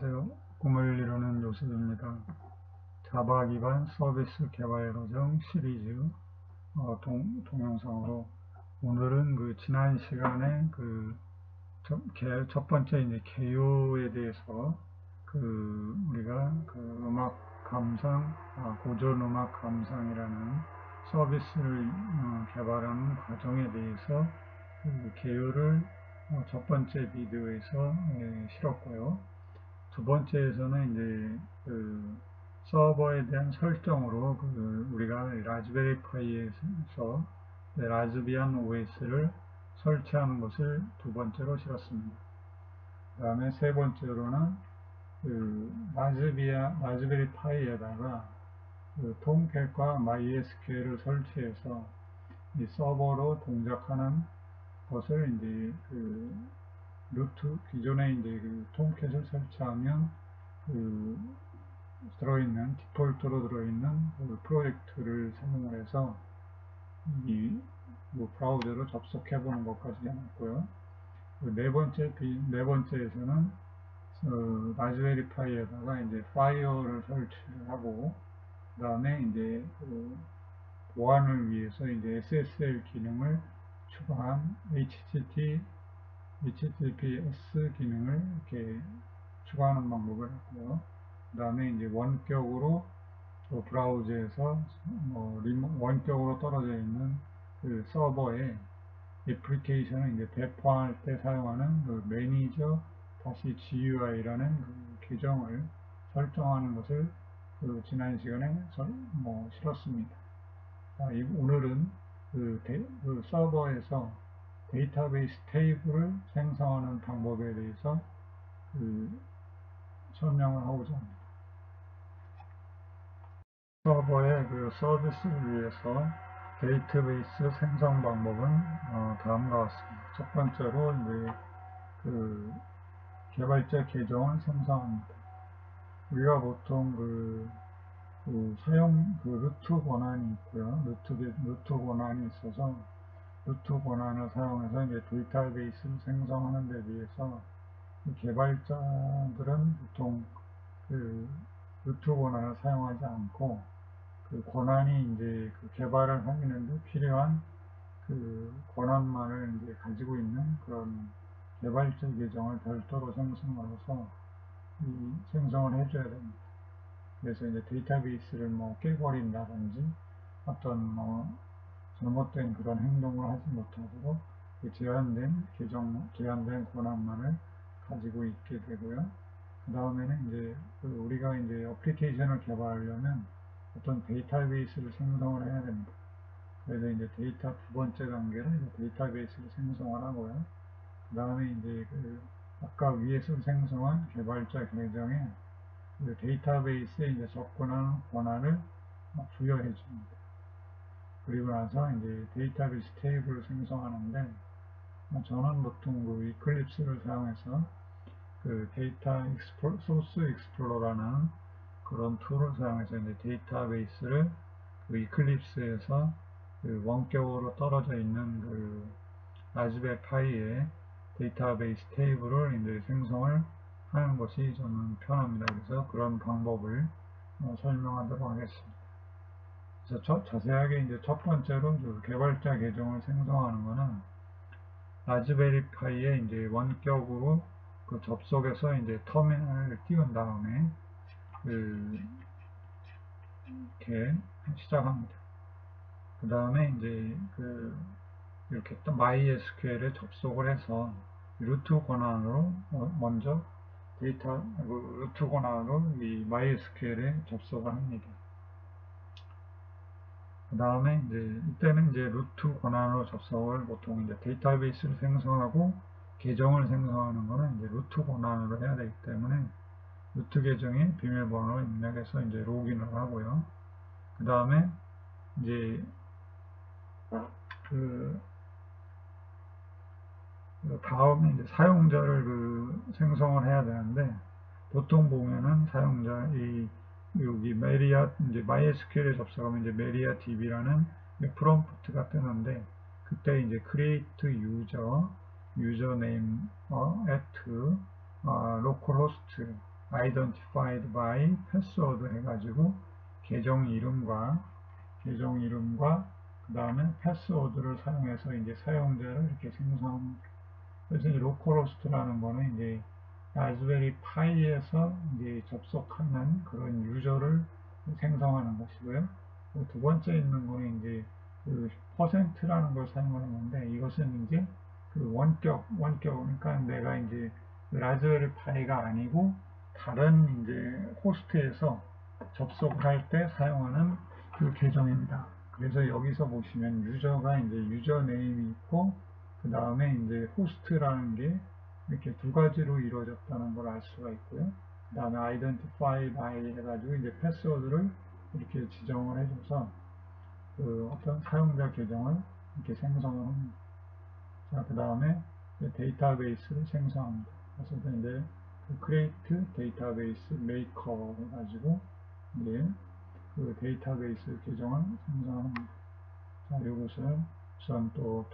안녕하세요. 꿈을 이루는 요셉입니다. 자바 기반 서비스 개발 과정 시리즈 동영상으로 오늘은 지난 시간에 첫 번째 이제 개요에 대해서 우리가 음악 감상, 고전 음악 감상이라는 서비스를 개발하는 과정에 대해서 개요를 첫 번째 비디오에서 실었고요. 두 번째에서는 이제 서버에 대한 설정으로 우리가 라즈베리 파이에서 라즈비안 OS를 설치하는 것을 두 번째로 실었습니다. 그 다음에 세 번째로는 라즈베리 파이에다가 톰캣과 MySQL을 설치해서 이 서버로 동작하는 것을 이제 기존에 이제 톰캣을 설치하면 디폴트로 들어있는 프로젝트를 사용을 해서 이 브라우저로 접속해 보는 것까지 해놨고요. 네 번째에서는 라즈베리 파이에다가 이제 파이어를 설치를 하고, 그 다음에 이제 보안을 위해서 이제 SSL 기능을 추가한 HTTPS 기능을 이렇게 추가하는 방법을 했고요. 그 다음에 이제 원격으로 브라우저에서 원격으로 떨어져 있는 서버에 애플리케이션을 이제 배포할 때 사용하는 매니저 GUI라는 계정을 설정하는 것을 지난 시간에 실었습니다. 오늘은 서버에서 데이터베이스 테이블을 생성하는 방법에 대해서 설명을 하고자 합니다. 서버의 서비스를 위해서 데이터베이스 생성 방법은 다음과 같습니다. 첫 번째로 이제 개발자 계정을 생성합니다. 우리가 보통 루트 권한이 있고요. 루트 권한이 있어서 루트 권한을 사용해서 이제 데이터베이스를 생성하는 데 비해서 개발자들은 보통 루트 권한을 사용하지 않고 권한이 이제 개발을 하는데 필요한 권한만을 이제 가지고 있는 그런 개발자 계정을 별도로 생성해서 생성을 해줘야 됩니다. 그래서 이제 데이터베이스를 깨버린다든지 어떤 잘못된 그런 행동을 하지 못하도록 제한된 권한만을 가지고 있게 되고요. 그 다음에는 이제 우리가 이제 어플리케이션을 개발하려면 어떤 데이터베이스를 생성을 해야 됩니다. 그래서 이제 두 번째 단계는 데이터베이스를 생성을 하고요. 그 다음에 이제 아까 위에서 생성한 개발자 계정에 데이터베이스에 이제 접근하는 권한을 부여해 줍니다. 그리고 나서 이제 데이터베이스 테이블을 생성하는데, 저는 보통 이클립스를 사용해서 소스 익스플로러라는 그런 툴을 사용해서 이제 데이터베이스를 이클립스에서 원격으로 떨어져 있는 라즈베리 파이에 데이터베이스 테이블을 이제 생성을 하는 것이 저는 편합니다. 그래서 그런 방법을 설명하도록 하겠습니다. 그래서 자세하게 이제 첫 번째로 개발자 계정을 생성하는 것은 라즈베리 파이에 이제 원격으로 접속해서 이제 터미널을 띄운 다음에 이렇게 시작합니다. 그 다음에 이제 이렇게 또 MySQL에 접속을 해서 루트 권한으로 먼저 루트 권한으로 이 MySQL에 접속을 합니다. 그 다음에 이때는 이제 루트 권한으로 접속을 보통 이제 데이터베이스를 생성하고 계정을 생성하는 거는 이제 루트 권한으로 해야 되기 때문에 루트 계정에 비밀번호를 입력해서 이제 로그인을 하고요. 그 다음에 이제 다음에 이제 사용자를 생성을 해야 되는데, 보통 보면은 여기 이제 MySQL에 접속하면 이제 MariaDB라는 프롬프트가 뜨는데, 그때 이제 create user, username at localhost identified by password 해가지고 계정 이름과 그 다음에 패스워드를 사용해서 이제 사용자를 이렇게 생성합니다. 그래서 이 로컬호스트라는 거는 이제 라즈베리 파이에서 이제 접속하는 그런 유저를 생성하는 것이고요. 두 번째 있는 거는 이제 그 %라는 걸 사용하는 건데, 이것은 이제 그 원격 그러니까 내가 이제 라즈베리 파이가 아니고 다른 이제 호스트에서 접속을 할 때 사용하는 그 계정입니다. 그래서 여기서 보시면 유저가 이제 유저네임이 있고, 그 다음에 이제 호스트라는 게 이렇게 두 가지로 이루어졌다는 걸 알 수가 있고요. 그 다음에 identify by 해가지고 이제 패스워드를 이렇게 지정을 해줘서 그 어떤 사용자 계정을 이렇게 생성을 합니다. 자, 그 다음에 데이터베이스를 생성합니다. 그래서 이제 create database maker 해가지고 이제 그 데이터베이스 계정을 생성합니다. 자, 이것을 우선 또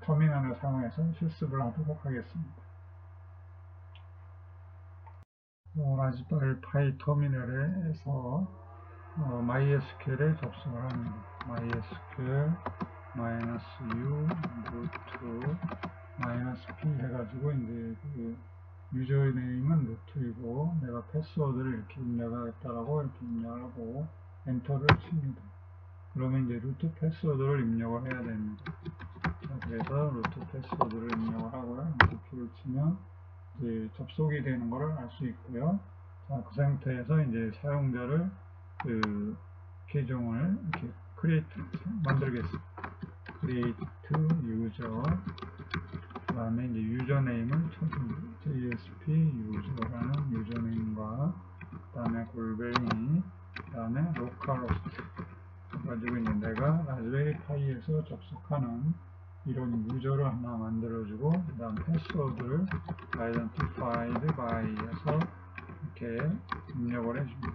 터미널을 사용해서 실습을 하도록 하겠습니다. 라즈베리 파이 터미널에서 MySQL에 접속을 합니다. MySQL -u root -p 해가지고 이제 그 유저의 네임은 루트이고 내가 패스워드를 이렇게 입력하겠다라고 이렇게 입력하고 엔터를 칩니다. 그러면 이제 루트 패스워드를 입력을 해야 됩니다. 자, 그래서 루트 패스워드를 입력을 하고요. 루트를 치면 이제 접속이 되는 것을 알 수 있고요. 자, 그 상태에서 이제 사용자를 그 계정을 이렇게 create 만들겠습니다. create user 그 다음에 이제 유저네임은 JSP 유저라는 유저네임과 그 다음에 골뱅이 그 다음에 localhost 가지고 이제 내가 라즈베리 파이에서 접속하는 이런 유저를 하나 만들어주고 그 다음 패스워드를 identified by에서 이렇게 입력을 해줍니다.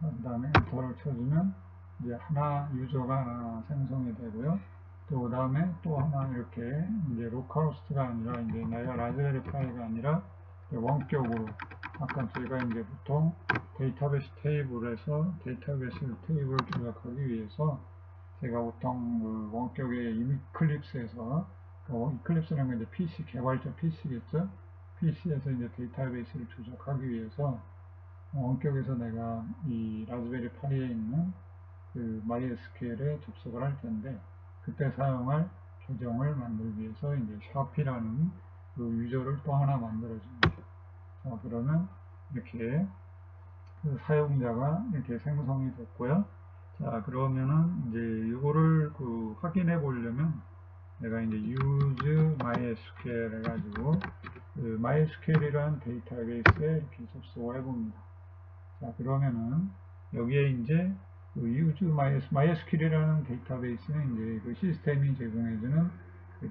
그 다음에 엔터를 쳐주면 이제 하나 유저가 하나 생성이 되고요. 또 그 다음에 또 하나 이렇게 이제 로컬호스트가 아니라 이제 내가 라즈베리 파이가 아니라 원격으로 아까 저희가 이제 보통 데이터베이스 테이블에서 데이터베이스 테이블을 조작하기 위해서 제가 보통 그 원격의 이클립스에서 이클립스라는 건 이제 PC 개발자 PC겠죠? PC에서 이제 데이터베이스를 조작하기 위해서 원격에서 내가 이 라즈베리 파이에 있는 그 MySQL에 접속을 할 텐데 그때 사용할 계정을 만들기 위해서 이제 샤피라는 그 유저를 또 하나 만들어줍니다. 자, 그러면 이렇게 그 사용자가 이렇게 생성이 됐고요. 자, 그러면은 이제 이거를 그 확인해 보려면 내가 이제 use MySQL 해가지고 그 MySQL이라는 데이터베이스에 이렇게 접속을 해봅니다. 자, 그러면은 여기에 이제 그 use MySQL이라는 데이터베이스는 이제 그 시스템이 제공해주는 그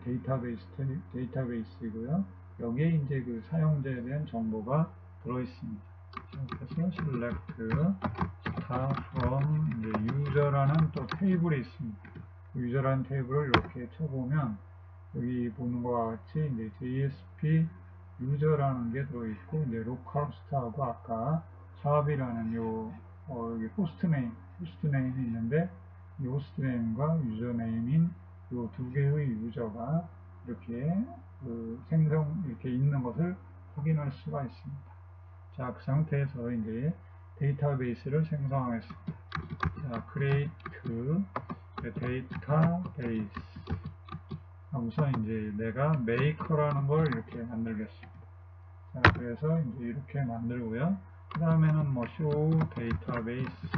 데이터베이스이고요. 여기에 이제 그 사용자에 대한 정보가 들어있습니다. 그래서 select start from 이제 user라는 또 테이블이 있습니다. 유저라는 테이블을 이렇게 쳐보면 여기 보는 것과 같이 이제 JSP 유저라는 게 들어있고 이제 localhost하고 아까 샵이라는 여기 호스트네임이 있는데 이 호스트네임과 유저네임인 이 두 개의 유저가 이렇게 이렇게 있는 것을 확인할 수가 있습니다. 자, 그 상태에서 이제 데이터베이스를 생성하겠습니다. 자, create database 우선 이제 내가 maker라는 걸 이렇게 만들겠습니다. 자, 그래서 이제 이렇게 만들고요. 그 다음에는 뭐 show database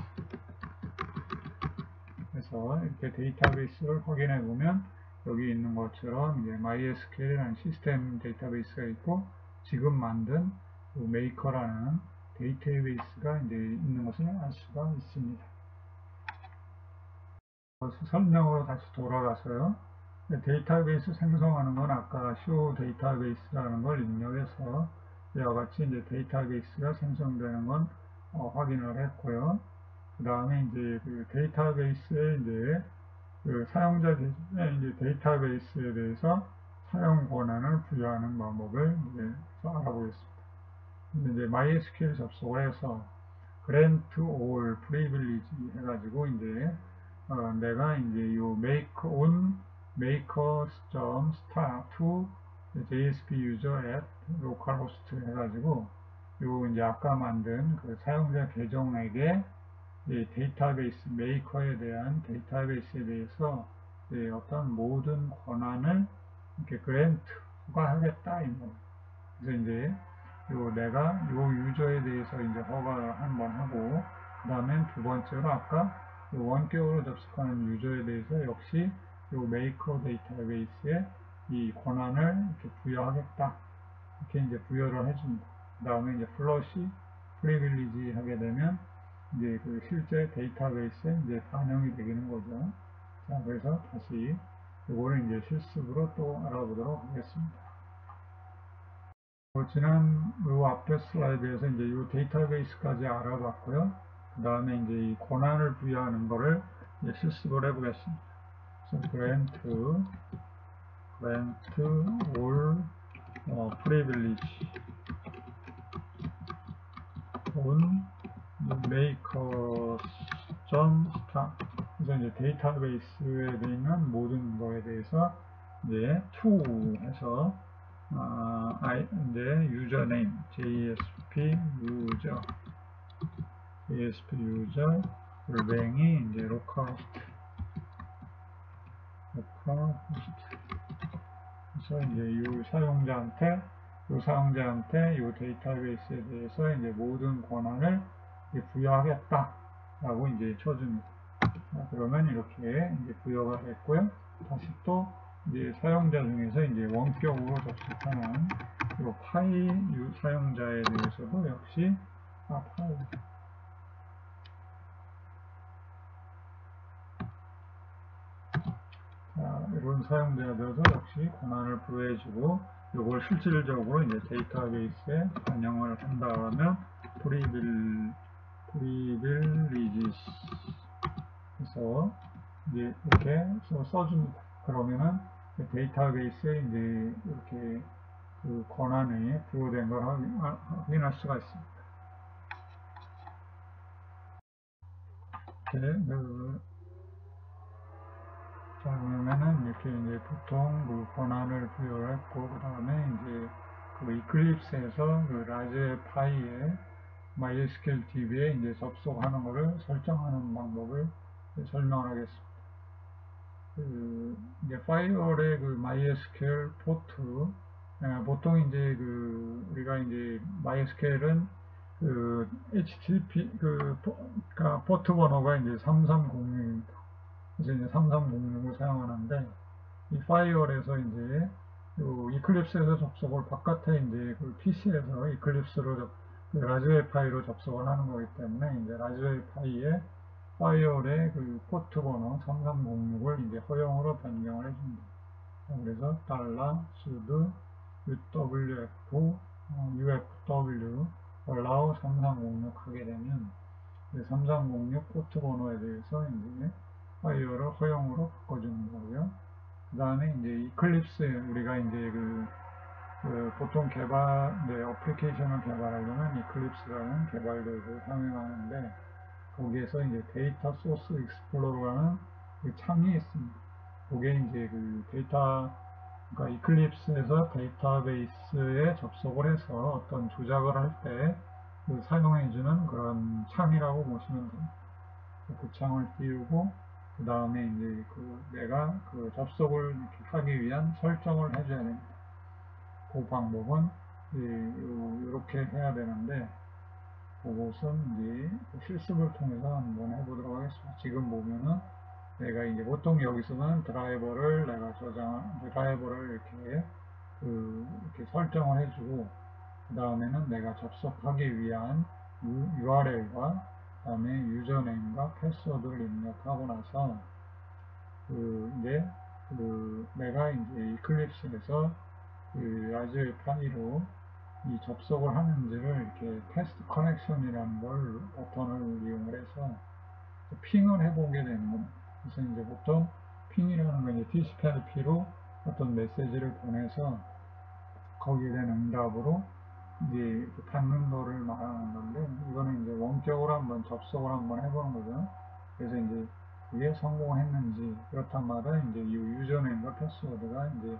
그래서 이렇게 데이터베이스를 확인해 보면 여기 있는 것처럼 이제 MySQL이라는 시스템 데이터베이스가 있고 지금 만든 그 메이커라는 데이터베이스가 이제 있는 것을 알 수가 있습니다. 설명으로 다시 돌아가서요. 데이터베이스 생성하는 건 아까 show 데이터베이스라는 걸 입력해서 이와 같이 이제 데이터베이스가 생성되는 건 확인을 했고요. 그 다음에 이제 그 데이터베이스에 이제 그 사용자 이제 데이터베이스에 대해서 사용 권한을 부여하는 방법을 이제 알아보겠습니다. 이제 MySQL 접속을 해서 grant all privilege 해가지고 이제 내가 이제 요 make on makers.start to JSP user at localhost 해가지고 요 이제 아까 만든 그 사용자 계정에게 데이터베이스 메이커에 대한 데이터베이스에 대해서 어떤 모든 권한을 이렇게 그랜트 허가하겠다 이 말. 그래서 이제 내가 유저에 대해서 이제 허가를 한번 하고 그 다음엔 두 번째로 아까 원격으로 접속하는 유저에 대해서 역시 메이커 데이터베이스에 이 권한을 이렇게 부여하겠다 이렇게 이제 부여를 해줍니다. 그 다음에 이제 플러시 프리빌리지 하게 되면 이제 그 실제 데이터베이스에 이제 반영이 되는 거죠. 자, 그래서 다시 이거를 이제 실습으로 또 알아보도록 하겠습니다. 지난 요 앞에 슬라이드에서 이제 이 데이터베이스까지 알아봤고요. 그 다음에 이제 이 권한을 부여하는 거를 이제 실습을 해보겠습니다. 그래서 grant all privilege on makers.start. 그래서 이제 데이터베이스에 있는 모든 거에 대해서 이제 to 해서 이제 유저네임 JSP user 골뱅이 이제 localhost 그래서 이제 이 사용자한테 이 데이터베이스에 대해서 이제 모든 권한을 부여하겠다라고 이제 쳐줍니다. 자, 그러면 이렇게 이제 부여가 됐고요. 다시 또 이제 사용자 중에서 이제 원격으로 접속하는 이 파이 사용자에 대해서도 역시 파이 이런 사용자들도 역시 권한을 부여해주고 이걸 실질적으로 이제 데이터베이스에 반영을 한다 하면 privileges 그래서 이제 이렇게 써줍니다. 그러면은 데이터베이스에 이제 이렇게 그 권한이 부여된 걸 확인할 수가 있습니다. 자, 그러면은 이렇게 이제 보통 그 권한을 부여를 했고, 그 다음에 이제 그 이클립스에서 그 라즈 파이에 MySQL DB에 이제 접속하는 거를 설정하는 방법을 설명을 하겠습니다. 이제 파이어의 그 MySQL 포트, 보통 이제 우리가 이제 MySQL은 그 HTTP 포트 번호가 이제 3306입니다. 그래서 이제 3306을 사용하는데 이 파이어에서 이제 이클립스에서 접속을 바깥에 이제 그 PC에서 이클립스로 라즈웨이 파이로 접속을 하는 거기 때문에 이제 라즈웨이 파이에 파이어의 그 포트 번호 3306을 이제 허용으로 변경을 해줍니다. 그래서 $sudo UFW allow 3306 하게 되면 3306 포트 번호에 대해서 이제 파이어를 허용으로 바꿔주는 거고요. 그 다음에 이제 이클립스 우리가 이제 보통 어플리케이션을 개발하려면 이클립스라는 개발 도구를 사용하는데 거기에서 이제 데이터 소스 익스플로러라는 창이 있습니다. 그게 이제 그러니까 이클립스에서 데이터베이스에 접속을 해서 어떤 조작을 할 때 사용해주는 그런 창이라고 보시면 됩니다. 그 창을 띄우고 그 다음에 이제 내가 접속을 하기 위한 설정을 해줘야 됩니다. 그 방법은 이렇게 해야 되는데 그것은 이제 실습을 통해서 한번 해보도록 하겠습니다. 지금 보면은 내가 이제 보통 여기서는 드라이버를 이렇게 설정을 해주고 그 다음에는 내가 접속하기 위한 URL과 그 다음에 유저네임과 패스워드를 입력하고 나서 내가 이제 이클립스에서 라즈웨이 파이로 이 접속을 하는지를 이렇게 테스트 커넥션이라는 걸 버튼을 이용을 해서 핑을 해보게 되는 겁니다. 그래서 이제 보통 핑이라는 건 TCP/IP로 어떤 메시지를 보내서 거기에 대한 응답으로 이제 받는 거를 말하는 건데, 이거는 이제 원격으로 한번 접속을 한번 해보는 거죠. 그래서 이제 그게 성공했는지, 그렇단 말은 이제 이 유저네임과 패스워드가 이제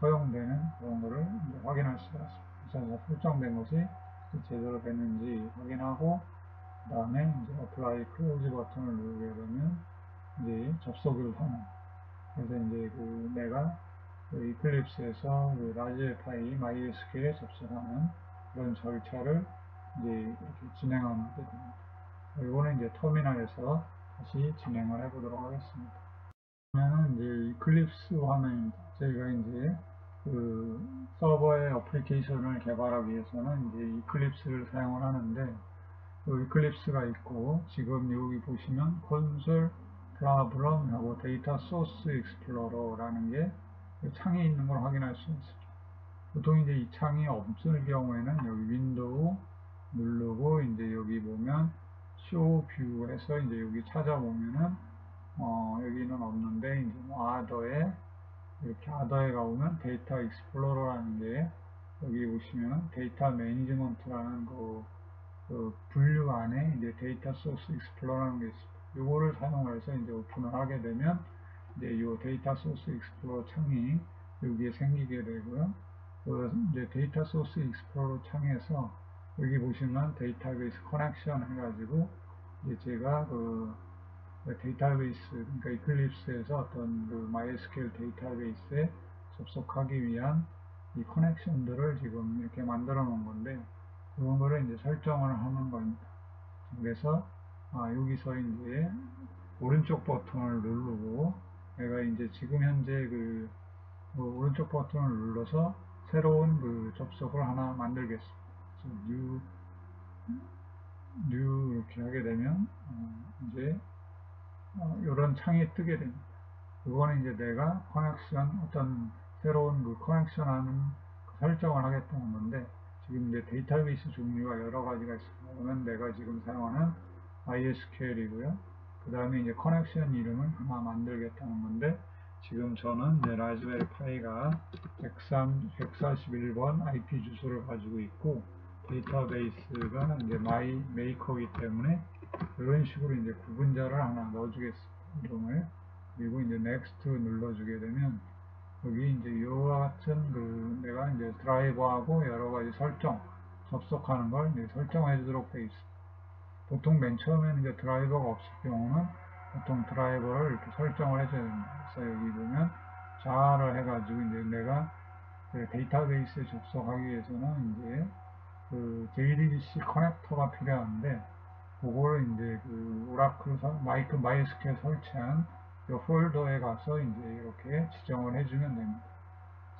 허용되는 그런 거를 이제 확인할 수가 있습니다. 그래서 설정된 것이 제대로 됐는지 확인하고, 그 다음에 이제 apply close 버튼을 누르게 되면 이제 접속을 하는. 그래서 이제 그 내가 그 이클립스에서 그 라즈파이 MySQL에 접속하는 그런 절차를 이제 이렇게 진행하게 됩니다. 이거는 이제 터미널에서 다시 진행을 해보도록 하겠습니다. 그러면은 이제 이클립스 화면입니다. 저희가 이제 그 서버의 어플리케이션을 개발하기 위해서는 이제 이클립스를 사용을 하는데, 이클립스가 있고, 지금 여기 보시면 콘솔 프로블럼하고 데이터 소스 익스플로러라는 게 창이 있는 걸 확인할 수 있습니다. 보통 이제 이 창이 없을 경우에는 여기 윈도우 누르고 이제 여기 보면 쇼 뷰에서 이제 여기 찾아보면은 여기는 없는데, 이제 아더에 이렇게 아더에 가보면 데이터 익스플로러라는 게 여기 보시면 데이터 매니지먼트라는 그 분류 안에 이제 데이터 소스 익스플로러라는 게 있습니다. 요거를 사용해서 이제 오픈을 하게 되면 이제 요 데이터 소스 익스플로러 창이 여기에 생기게 되고요. 이제 데이터 소스 익스플로러 창에서 여기 보시면 데이터베이스 커넥션 해가지고 이제 제가 그 데이터베이스, 그러니까 이클립스에서 어떤 그 MySQL 데이터베이스에 접속하기 위한 이 커넥션들을 지금 이렇게 만들어 놓은 건데, 그런 거를 이제 설정을 하는 겁니다. 그래서 여기서 이제 오른쪽 버튼을 누르고, 내가 이제 지금 현재 그 오른쪽 버튼을 눌러서 새로운 그 접속을 하나 만들겠습니다. new 이렇게 하게 되면 이제 이런 창이 뜨게 됩니다. 이거는 이제 내가 커넥션, 어떤 새로운 그 커넥션 하는 설정을 하겠다는 건데, 지금 이제 데이터베이스 종류가 여러 가지가 있습니다. 그러면 내가 지금 사용하는 MySQL이고요. 그 다음에 이제 커넥션 이름을 하나 만들겠다는 건데, 지금 저는 이제 라즈베리 파이가 141번 IP 주소를 가지고 있고, 데이터베이스가 이제 마이메이커이기 때문에 이런 식으로 이제 구분자를 하나 넣어주겠습니다. 이름을. 그리고 이제 next 눌러주게 되면 여기 이제 이와 같은 그 내가 이제 드라이버하고 여러 가지 설정, 접속하는 걸 이제 설정해 주도록 되어 있습니다. 보통 맨 처음에는 이제 드라이버가 없을 경우는 보통 드라이버를 이렇게 설정을 해줘야 됩니다. 그래서 여기 보면 자를 해가지고 이제 내가 그 데이터베이스에 접속하기 위해서는 이제 그 JDBC 커넥터가 필요한데, 그거를 이제 그 오라클 MySQL 설치한 이 폴더에 가서 이제 이렇게 지정을 해주면 됩니다.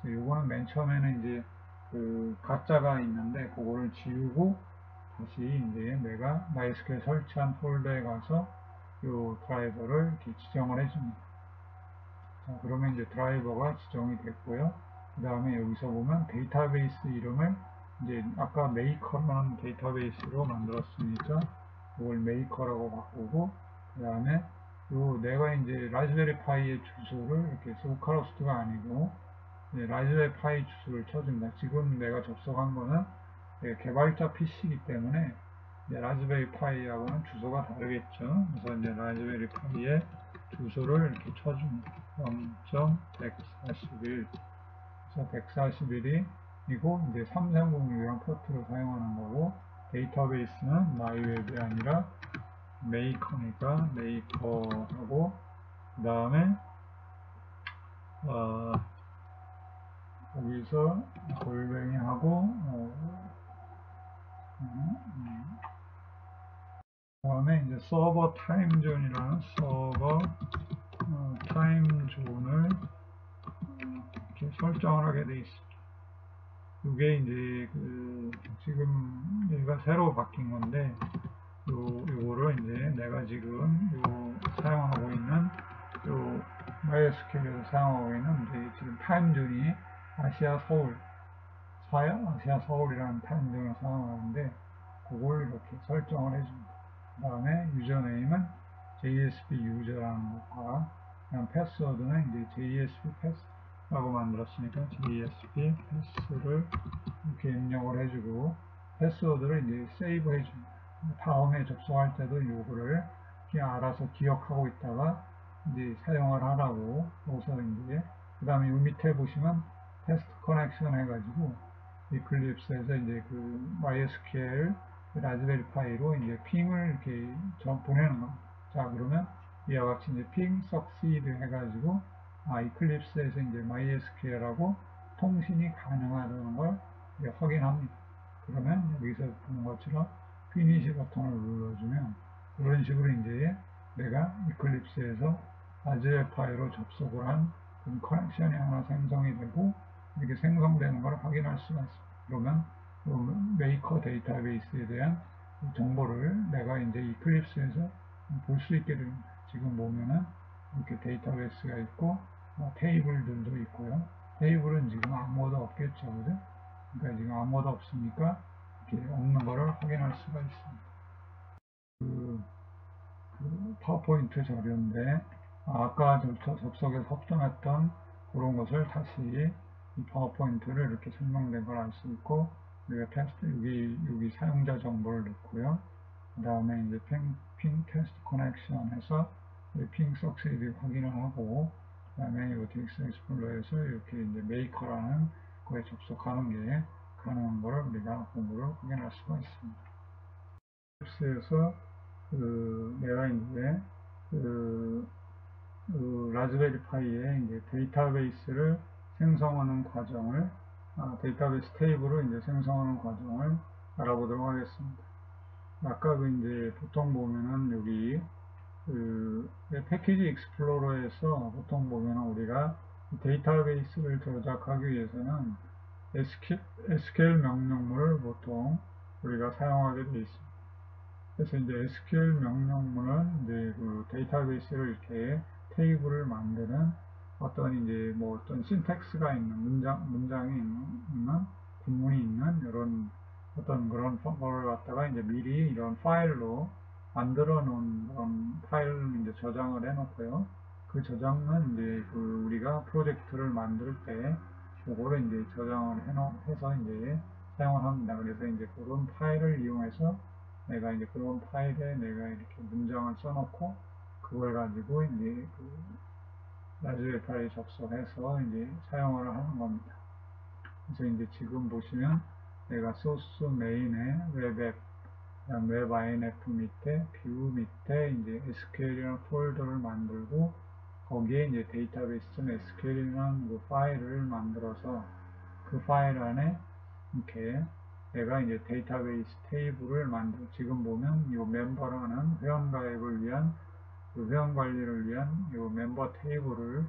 그래서 요거는 맨 처음에는 이제 그 가짜가 있는데 그거를 지우고 다시 이제 내가 MySQL 설치한 폴더에 가서 요 드라이버를 이렇게 지정을 해줍니다. 자, 그러면 이제 드라이버가 지정이 됐고요. 그 다음에 여기서 보면 데이터베이스 이름을 이제 아까 메이커라는 데이터베이스로 만들었으니까 이걸 메이커라고 바꾸고, 그 다음에 요 내가 이제 라즈베리 파이의 주소를 이렇게 로컬호스트가 아니고 라즈베리 파이 주소를 쳐줍니다. 지금 내가 접속한 거는 개발자 PC이기 때문에 라즈베리 파이하고는 주소가 다르겠죠. 그래서 이제 라즈베리 파이의 주소를 이렇게 쳐줍니다. 0.141. 그래서 141이고 이제 3306이랑 포트를 사용하는 거고, 데이터베이스는 마이웹이 아니라 메이커니까 메이커하고, 그 다음에 여기서 골뱅이 하고 그 다음에 이제 서버 타임존이라는 서버 타임존을 이렇게 설정을 하게 돼 있습니다. 이게 이제 그 지금 얘가 새로 바뀐 건데, 요거를 이제 내가 지금 사용하고 있는 MySQL에서 사용하고 있는 이제 지금 타임존이 아시아 서울이라는 타임존을 사용하는데, 그걸 이렇게 설정을 해줍니다. 그 다음에 유저네임은 JSP 유저라는 것과, 그냥 패스워드는 이제 JSP 라고 만들었으니까 JSP 패스를 이렇게 입력을 해주고 패스워드를 이제 세이브 해줍니다. 다음에 접속할 때도 요거를 이렇게 알아서 기억하고 있다가 이제 사용을 하라고. 그래서 이제 그 다음에 요 밑에 보시면 테스트 커넥션 해가지고 이클립스에서 이제 그 MySQL 라즈베리 파이로 이제 핑을 이렇게 보내는 겁니다. 자, 그러면 이와 같이 이제 핑 석시드 해가지고 이클립스에서 이제 MySQL하고 통신이 가능하다는 걸 이제 확인합니다. 그러면 여기서 보는 것처럼 피니시 버튼을 눌러주면 이런 식으로 이제 내가 이클립스에서 라즈베리 파이로 접속을 한 그런 커넥션이 하나 생성이 되고 이렇게 생성되는 걸 확인할 수가 있습니다. 그러면 메이커 데이터베이스에 대한 정보를 내가 이제 이클립스에서 볼 수 있게 됩니다. 지금 보면은 이렇게 데이터베이스가 있고 테이블들도 있고요. 테이블은 지금 아무것도 없겠죠, 그죠? 그러니까 지금 아무것도 없으니까 이렇게 없는 거를 확인할 수가 있습니다. 그 파워포인트 자료인데 아까 접속에 설정했던 그런 것을 다시 이 파워포인트를 이렇게 설명된 걸 알 수 있고 우리가 테스트 여기 사용자 정보를 넣고요. 그 다음에 이제 핑 테스트 커넥션 해서 핑 석시드 확인을 하고 그 다음에 이 DX 익스플로러에서 이렇게 이제 메이커라는 거에 접속하는 게 가능한 거를 우리가 공부를 확인할 수가 있습니다. 에서 내가 이제 라즈베리 파이에 이제 데이터베이스를 생성하는 과정을 데이터베이스 테이블을 이제 생성하는 과정을 알아보도록 하겠습니다. 아까 이제 보통 보면은 여기 패키지 익스플로러에서 보통 보면은 우리가 데이터베이스를 조작하기 위해서는 SQL 명령문을 보통 우리가 사용하게 되어 있습니다. 그래서 이제 SQL 명령문은 이제 그 데이터베이스를 이렇게 테이블을 만드는 어떤 이제 뭐 어떤 신텍스가 있는 문장이 있는 구문이 있는 이런 어떤 그런 거를 갖다가 이제 미리 이런 파일로 만들어 놓은 그런 파일을 이제 저장을 해 놓고요. 그 저장은 이제 그 우리가 프로젝트를 만들 때 그거를 이제 저장을 해서 이제 사용을 합니다. 그래서 이제 그런 파일을 이용해서 내가 이제 그런 파일에 내가 이렇게 문장을 써놓고 그걸 가지고 이제 라즈베리 파이에 접속해서 이제 사용을 하는 겁니다. 그래서 이제 지금 보시면 내가 소스 메인에 웹앱, 웹 INF 밑에 뷰 밑에 이제 SQL이라는 폴더를 만들고 거기에 이제 database.sql이라는 그 파일을 만들어서 그 파일 안에 이렇게 내가 이제 데이터베이스 테이블을 만들어 지금 보면 이 멤버라는 회원가입을 위한 회원 관리를 위한 이 멤버 테이블을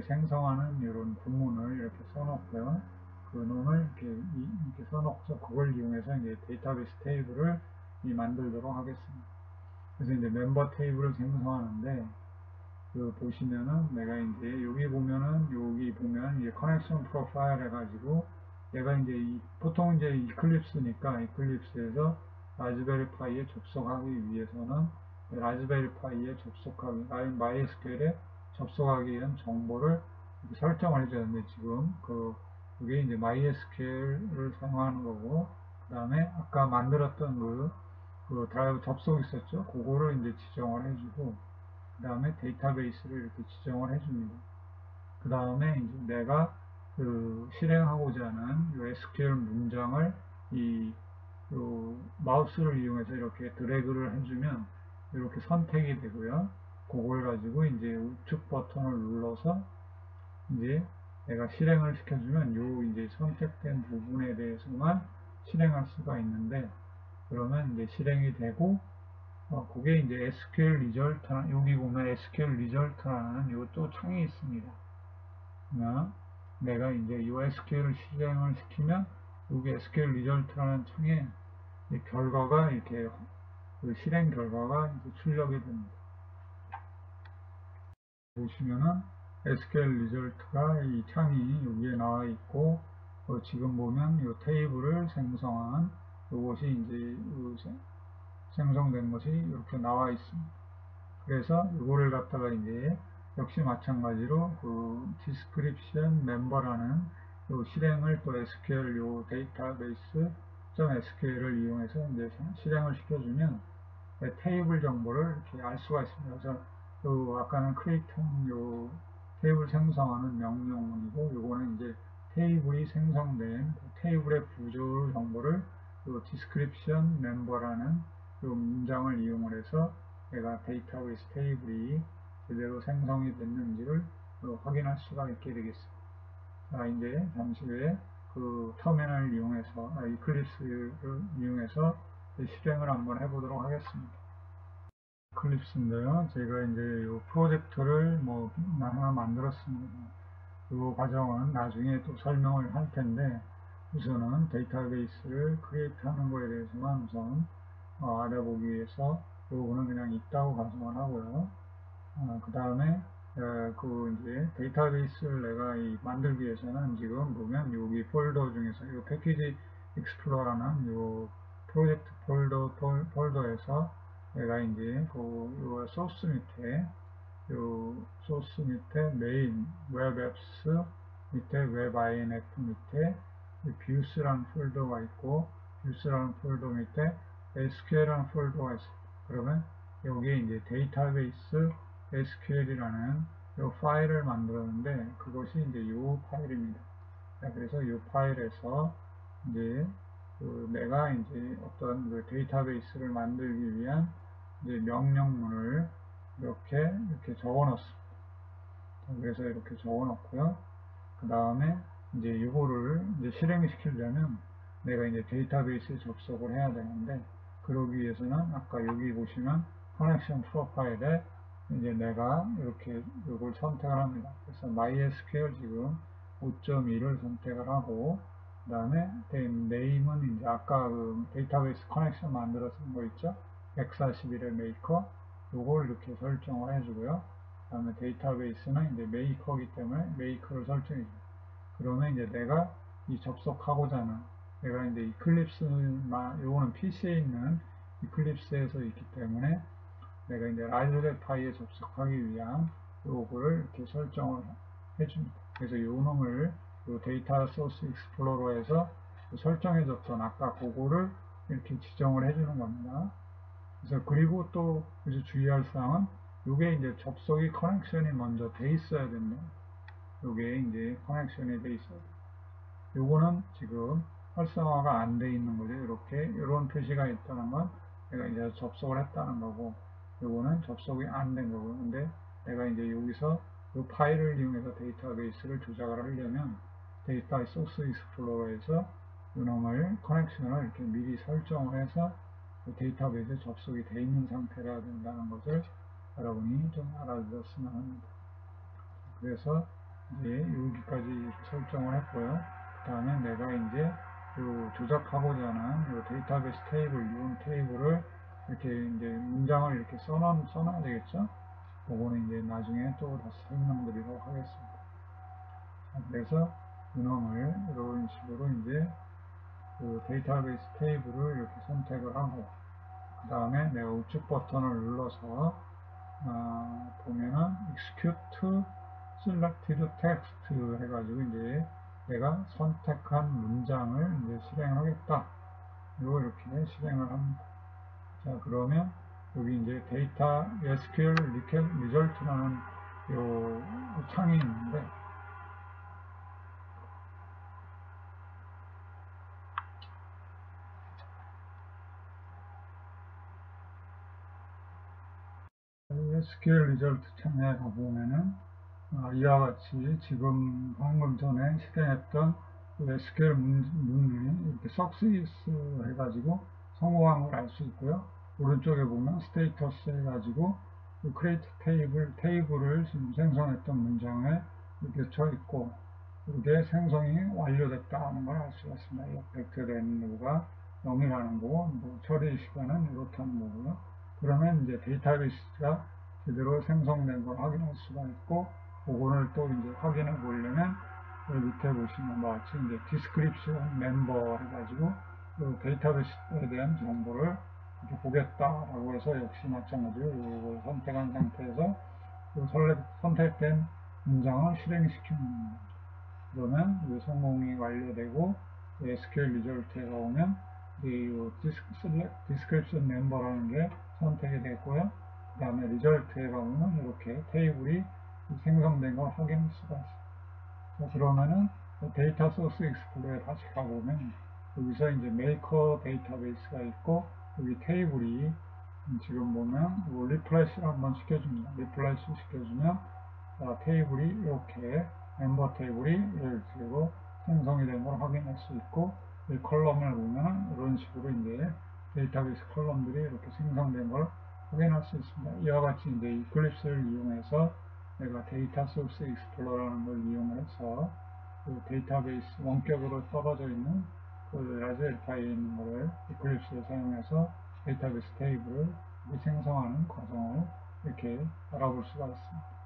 생성하는 이런 구문을 이렇게 써놓고요. 그 놈을 이렇게 써놓고서 그걸 이용해서 이제 데이터베이스 테이블을 만들도록 하겠습니다. 그래서 이제 멤버 테이블을 생성하는데 보시면은 내가 이제 여기 보면 이제 커넥션 프로파일 해가지고 내가 이제 보통 이제 이클립스니까 이클립스에서 라즈베리 파이에 접속하기 위해서는 라즈베리 파이에 접속하기 MySQL에 접속하기 위한 정보를 설정을 해줘야 되는데 지금 그게 이제 MySQL을 사용하는 거고 그 다음에 아까 만들었던 그 드라이브 접속 있었죠. 그거를 이제 지정을 해주고 그 다음에 데이터베이스를 이렇게 지정을 해줍니다. 그 다음에 이제 내가 실행하고자 하는 SQL 문장을 마우스를 이용해서 이렇게 드래그를 해주면 이렇게 선택이 되고요. 그걸 가지고 이제 우측 버튼을 눌러서 이제 내가 실행을 시켜주면 이제 선택된 부분에 대해서만 실행할 수가 있는데 그러면 이제 실행이 되고 그게 이제 SQL 리절트, 여기 보면 SQL 리절트라는 이것도 창이 있습니다. 내가 이제 이 SQL을 실행을 시키면 여기 SQL 리절트라는 창에 결과가 이렇게 실행 결과가 이제 출력이 됩니다. 보시면은 SQL 리절트가 이 창이 여기에 나와 있고 지금 보면 이 테이블을 생성한 이것이 이제 생성된 것이 이렇게 나와 있습니다. 그래서 이거를 갖다가 이제 역시 마찬가지로 그 description member라는 요 실행을 또 SQL 요 데이터베이스 .SQL을 이용해서 이제 실행을 시켜주면 테이블 정보를 이렇게 알 수가 있습니다. 그래서 요 아까는 create한 요 테이블 생성하는 명령문이고, 요거는 이제 테이블이 생성된 그 테이블의 구조 정보를 요 description member라는 요 문장을 이용을 해서 내가 데이터베이스 테이블이 제대로 생성이 됐는지를 확인할 수가 있게 되겠습니다. 자, 이제 잠시 후에 그 터미널을 이용해서, 이클립스를 이용해서 실행을 한번 해보도록 하겠습니다. 이클립스인데요. 제가 이제 이 프로젝트를 하나 만들었습니다. 이 과정은 나중에 또 설명을 할 텐데, 우선은 데이터베이스를 크리에이트 하는 거에 대해서만 우선 알아보기 위해서 요거는 그냥 있다고 가정을 하고요. 그 다음에 그 이제 데이터베이스를 내가 만들기 위해서는 지금 보면 여기 폴더 중에서 이 패키지 익스플로러라는 요 프로젝트 폴더에서 내가 이제 요 소스 밑에 메인 웹 앱스 밑에 웹 INF 밑에 뷰스라는 폴더가 있고, 뷰스라는 폴더 밑에 SQL이라는 폴더가 있어요. 그러면 여기에 이제 데이터베이스 SQL이라는 이 파일을 만들었는데, 그것이 이제 이 파일입니다. 그래서 이 파일에서 이제 내가 이제 어떤 그 데이터베이스를 만들기 위한 이제 명령문을 이렇게 적어 놓습니다. 그래서 이렇게 적어 놓고요. 그 다음에 이제 이거를 이제 실행시키려면 내가 이제 데이터베이스에 접속을 해야 되는데, 그러기 위해서는 아까 여기 보시면 커넥션 프로파일에 이제 내가 이렇게 이걸 선택을 합니다. 그래서 MySQL 지금 5.1을 선택을 하고, 그 다음에 네임은 이제 아까 그 데이터베이스 커넥션 만들어서 거 있죠? 141의 메이커, 요걸 이렇게 설정을 해주고요. 그 다음에 데이터베이스는 이제 메이커이기 때문에 메이커를 설정해 줍니다. 그러면 이제 내가 이 접속하고자 하는, 내가 이제 요거는 PC에 있는 이클립스에서 있기 때문에 내가 이제 라즈베리 파이에 접속하기 위한 요거를 이렇게 설정을 해줍니다. 그래서 요 놈을 요 데이터 소스 익스플로러에서 설정해줬던 아까 그거를 이렇게 지정을 해주는 겁니다. 그래서 그리고 또 주의할 사항은 요게 이제 접속이 커넥션이 먼저 돼 있어야 됩니다. 요게 이제 커넥션이 돼 있어요. 요거는 지금 활성화가 안 돼 있는 거죠. 이렇게 이런 표시가 있다는 건 내가 이제 접속을 했다는 거고, 요거는 접속이 안 된 거고요. 근데 내가 이제 여기서 이 파일을 이용해서 데이터베이스를 조작을 하려면 데이터 소스 익스플로러에서 이놈을 커넥션을 이렇게 미리 설정을 해서 데이터베이스에 접속이 돼 있는 상태라 된다는 것을 여러분이 좀 알아두셨으면 합니다. 그래서 이제 여기까지 설정을 했고요. 그 다음에 내가 이제 조작하고자 하는 요 데이터베이스 테이블, 이 테이블을 이렇게 이제 문장을 이렇게 써놔야 되겠죠? 그거는 이제 나중에 또 다시 설명드리도록 하겠습니다. 그래서 이놈을 이런 식으로 이제 그 데이터베이스 테이블을 이렇게 선택을 하고, 그 다음에 내가 우측 버튼을 눌러서 보면은 execute selected text 해가지고 이제 내가 선택한 문장을 이제 실행하겠다. 이렇게 실행을 합니다. 자, 그러면 여기 이제 데이터 SQL result라는 요 창이 있는데, SQL result 창에 가보면은 이와 같이 지금 방금 전에 실행했던 SQL 문이 이렇게 success 해가지고 성공한 걸 알 수 있고요. 오른쪽에 보면 status 해가지고 create 테이블을 지금 생성했던 문장에 이렇게 쳐 있고, 이게 생성이 완료됐다 하는 걸 알 수가 있습니다. 벡터된 거가 0이라는 거고, 처리 시간은 이렇다는 거고요. 그러면 이제 데이터베이스가 제대로 생성된 걸 확인할 수가 있고, 그거를 또 이제 확인해 보려면 여기 밑에 보시면 마치 이제 description member 해가지고 데이터베이스에 대한 정보를 이렇게 보겠다라고 해서 역시 마찬가지로 이걸 선택한 상태에서 그 선택된 문장을 실행시키는 겁니다. 그러면 이 성공이 완료되고 SQL 리졸트가 오면 이 description member라는 게 선택이 됐고요. 그 다음에 리졸트에 가보면 이렇게 테이블이 생성된 걸 확인할 수가 있어요. 그러면은 데이터 소스 익스플로러에 다시 가보면 여기서 이제 메이커 데이터베이스가 있고 여기 테이블이 지금 보면 리프레시를 한번 시켜줍니다. 리프레시 시켜주면 테이블이 이렇게 멤버 테이블이 이렇게 생성이 된 걸 확인할 수 있고 이 컬럼을 보면 이런 식으로 이제 데이터베이스 컬럼들이 이렇게 생성된 걸 확인할 수 있습니다. 이와 같이 이제 이클립스를 이용해서 내가 데이터 소스 익스플로러라는 걸 이용해서 그 데이터베이스 원격으로 떨어져 있는 그 라즈베리 파이에 있는 거를 이클립스를 사용해서 데이터베이스 테이블을 생성하는 과정을 이렇게 알아볼 수가 있습니다.